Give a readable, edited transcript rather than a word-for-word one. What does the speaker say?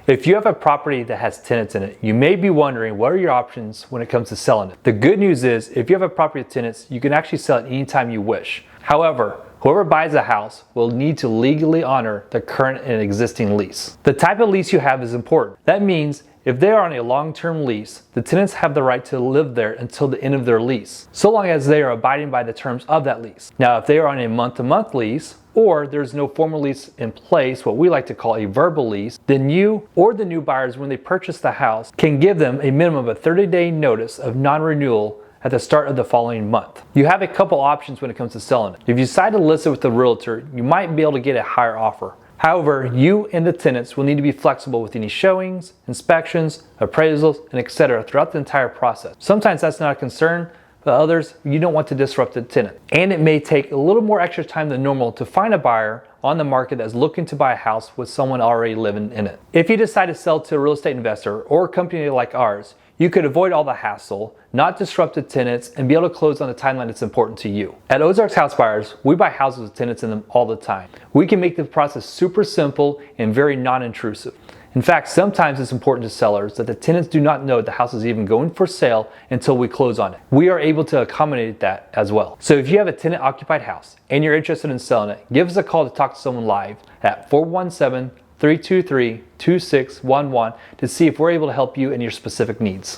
If you have a property that has tenants in it, you may be wondering what are your options when it comes to selling it. The good news is if you have a property with tenants, you can actually sell it anytime you wish. However, whoever buys a house will need to legally honor the current and existing lease. The type of lease you have is important. That means if they are on a long-term lease, the tenants have the right to live there until the end of their lease, so long as they are abiding by the terms of that lease. Now, if they are on a month-to-month lease, or there's no formal lease in place, what we like to call a verbal lease, then you or the new buyers, when they purchase the house, can give them a minimum of a 30-day notice of non-renewal at the start of the following month. You have a couple options when it comes to selling it. If you decide to list it with the realtor, you might be able to get a higher offer. However, you and the tenants will need to be flexible with any showings, inspections, appraisals, and etc. throughout the entire process. Sometimes that's not a concern, but others, you don't want to disrupt the tenant. And it may take a little more extra time than normal to find a buyer on the market that's looking to buy a house with someone already living in it. If you decide to sell to a real estate investor or a company like ours, you could avoid all the hassle, not disrupt the tenants, and be able to close on the timeline that's important to you. At Ozarks House Buyers, we buy houses with tenants in them all the time. We can make the process super simple and very non-intrusive. In fact, sometimes it's important to sellers that the tenants do not know the house is even going for sale until we close on it. We are able to accommodate that as well. So if you have a tenant-occupied house and you're interested in selling it, give us a call to talk to someone live at 417-323-2611 to see if we're able to help you in your specific needs.